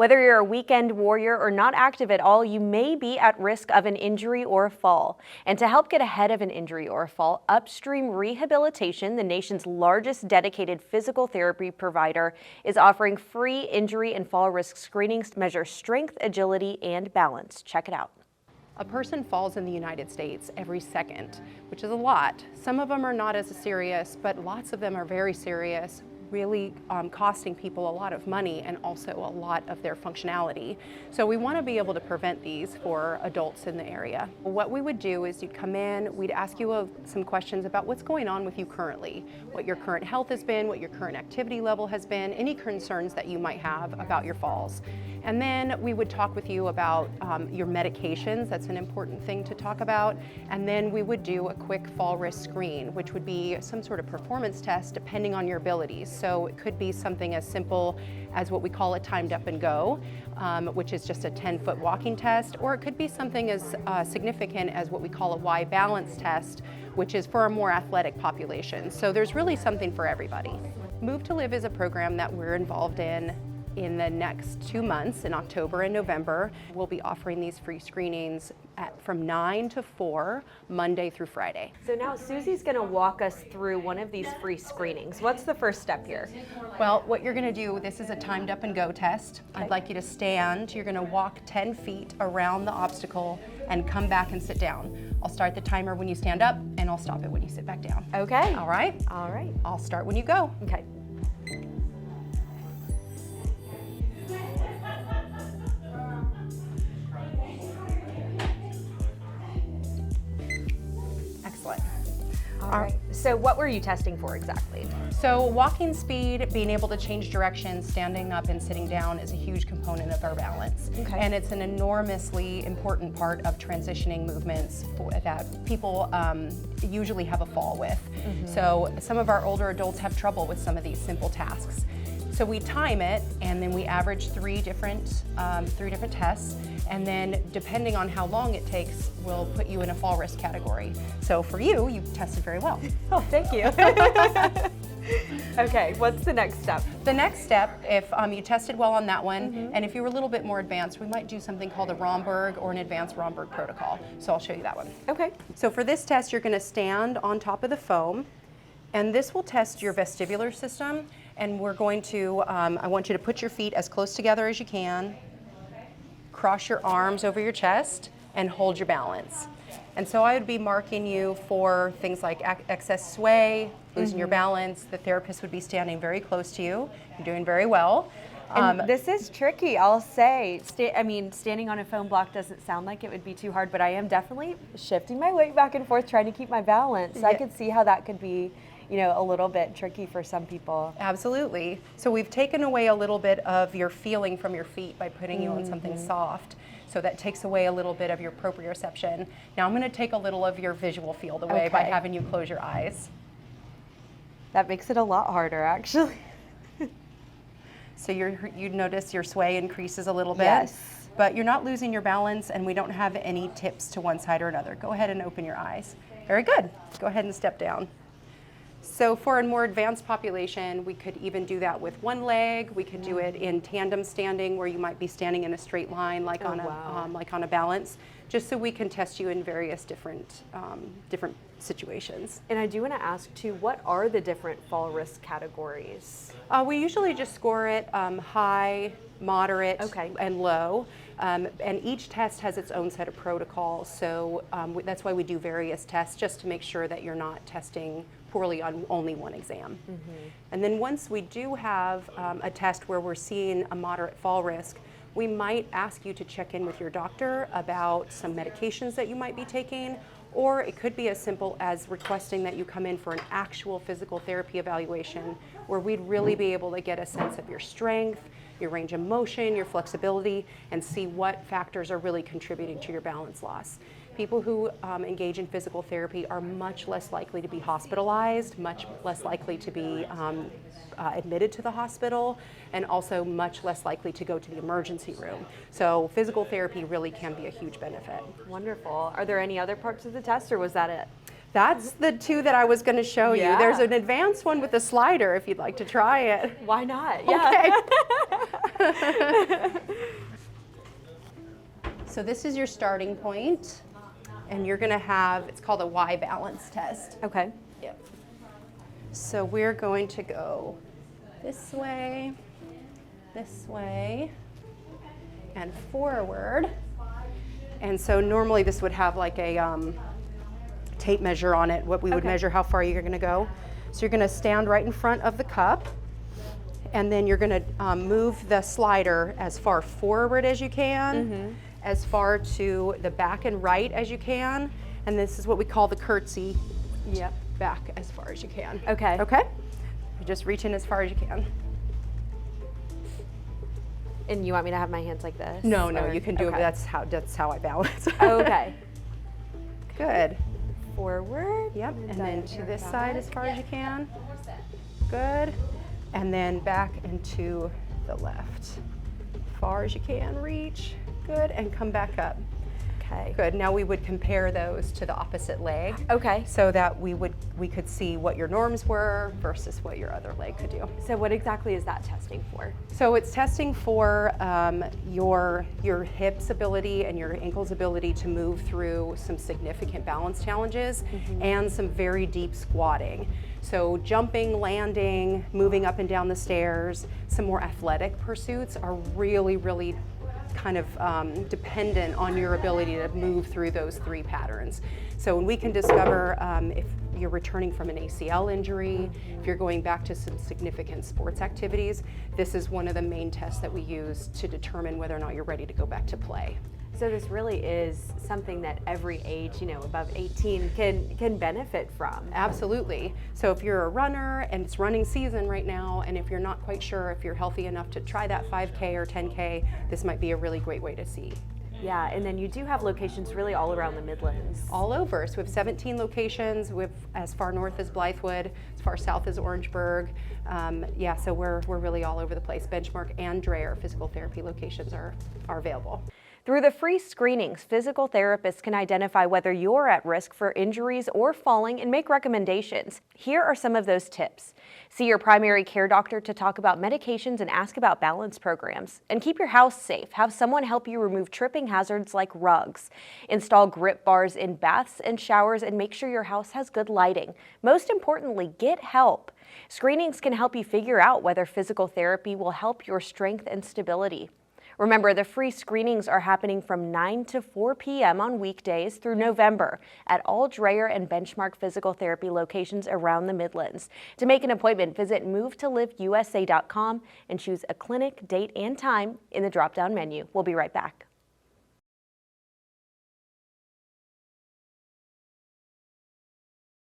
Whether you're a weekend warrior or not active at all, you may be at risk of an injury or a fall. And to help get ahead of an injury or a fall, Upstream Rehabilitation, the nation's largest dedicated physical therapy provider, is offering free injury and fall risk screenings to measure strength, agility, and balance. Check it out. A person falls in the United States every second, which is a lot. Some of them are not as serious, but lots of them are very serious, really costing people a lot of money and also a lot of their functionality. So we want to be able to prevent these for adults in the area. What we would do is you'd come in, we'd ask you some questions about what's going on with you currently, what your current health has been, what your current activity level has been, any concerns that you might have about your falls. And then we would talk with you about your medications. That's an important thing to talk about. And then we would do a quick fall risk screen, which would be some sort of performance test depending on your abilities. So it could be something as simple as what we call a timed up and go, which is just a 10-foot walking test, or it could be something as significant as what we call a Y balance test, which is for a more athletic population. So there's really something for everybody. Move to Live is a program that we're involved in the next 2 months, in October and November. We'll be offering these free screenings from 9 to 4, Monday through Friday. So now Susie's going to walk us through one of these free screenings. What's the first step here? Well, what you're going to do, this is a timed up and go test. Okay. I'd like you to stand. You're going to walk 10 feet around the obstacle and come back and sit down. I'll start the timer when you stand up, and I'll stop it when you sit back down. Okay. All right? All right. I'll start when you go. Okay. All right. So what were you testing for exactly? So walking speed, being able to change direction, standing up and sitting down is a huge component of our balance. Okay. And it's an enormously important part of transitioning movements that people usually have a fall with. Mm-hmm. So some of our older adults have trouble with some of these simple tasks. So we time it, and then we average three different tests, and then depending on how long it takes, we'll put you in a fall risk category. So for you, you tested very well. Oh, thank you. Okay, what's the next step? The next step, if you tested well on that one, mm-hmm. and if you were a little bit more advanced, we might do something called a Romberg or an advanced Romberg protocol. So I'll show you that one. Okay. So for this test, you're going to stand on top of the foam, and this will test your vestibular system. And we're going to, I want you to put your feet as close together as you can, cross your arms over your chest, and hold your balance. And so I would be marking you for things like excess sway, losing your balance. The therapist would be standing very close to you. You're doing very well. And this is tricky, I'll say. Standing on a foam block doesn't sound like it would be too hard, but I am definitely shifting my weight back and forth, trying to keep my balance. So I could see how that could be, a little bit tricky for some people. Absolutely. So we've taken away a little bit of your feeling from your feet by putting you on something soft. So that takes away a little bit of your proprioception. Now I'm going to take a little of your visual field away by having you close your eyes. That makes it a lot harder, actually. So you notice your sway increases a little bit. Yes. But you're not losing your balance, and we don't have any tips to one side or another. Go ahead and open your eyes. Very good. Go ahead and step down. So for a more advanced population, we could even do that with one leg. We could do it in tandem standing, where you might be standing in a straight line, like on a balance, just so we can test you in various different situations. And I do want to ask too, what are the different fall risk categories? We usually just score it high, moderate, and low. And each test has its own set of protocols, so that's why we do various tests, just to make sure that you're not testing poorly on only one exam. Mm-hmm. And then once we do have a test where we're seeing a moderate fall risk, we might ask you to check in with your doctor about some medications that you might be taking, or it could be as simple as requesting that you come in for an actual physical therapy evaluation, where we'd really be able to get a sense of your strength, your range of motion, your flexibility, and see what factors are really contributing to your balance loss. People who engage in physical therapy are much less likely to be hospitalized, much less likely to be admitted to the hospital, and also much less likely to go to the emergency room. So physical therapy really can be a huge benefit. Wonderful. Are there any other parts of the test, or was that it? That's the two that I was going to show you. There's an advanced one with a slider if you'd like to try it. Why not? Yeah. Okay. So this is your starting point, and you're gonna have, it's called a Y balance test. Okay. Yep. So we're going to go this way, and forward. And so normally this would have like a tape measure on it, what we would measure how far you're gonna go. So you're gonna stand right in front of the cup, and then you're gonna move the slider as far forward as you can, as far to the back and right as you can, and this is what we call the curtsy. Yep. Back as far as you can. Okay. Okay? You just reach in as far as you can. And you want me to have my hands like this? No, or- you can do it. okay. That's how I balance. Okay. Good. Forward. Yep. And then to this back. side as far as you can. Good. And then back and to the left. Far as you can reach. Good. And come back up. Okay. Good. Now we would compare those to the opposite leg. Okay. So that we could see what your norms were versus what your other leg could do. So what exactly is that testing for? So it's testing for your hips ability and your ankles ability to move through some significant balance challenges and some very deep squatting. So jumping, landing, moving up and down the stairs, some more athletic pursuits are really, really kind of dependent on your ability to move through those three patterns. So when we can discover if you're returning from an ACL injury, if you're going back to some significant sports activities, this is one of the main tests that we use to determine whether or not you're ready to go back to play. So this really is something that every age, above 18 can benefit from. Absolutely. So if you're a runner and it's running season right now, and if you're not quite sure if you're healthy enough to try that 5K or 10K, this might be a really great way to see. Yeah, and then you do have locations really all around the Midlands. All over. So we have 17 locations. We have as far north as Blythewood, as far south as Orangeburg. Yeah, so we're really all over the place. BenchMark and Drayer physical therapy locations are available. Through the free screenings, physical therapists can identify whether you're at risk for injuries or falling and make recommendations. Here are some of those tips. See your primary care doctor to talk about medications and ask about balance programs. And keep your house safe. Have someone help you remove tripping hazards like rugs. Install grip bars in baths and showers and make sure your house has good lighting. Most importantly, get help. Screenings can help you figure out whether physical therapy will help your strength and stability. Remember, the free screenings are happening from 9 to 4 p.m. on weekdays through November at all Drayer and BenchMark physical therapy locations around the Midlands. To make an appointment, visit movetoliveusa.com and choose a clinic, date, and time in the drop-down menu. We'll be right back.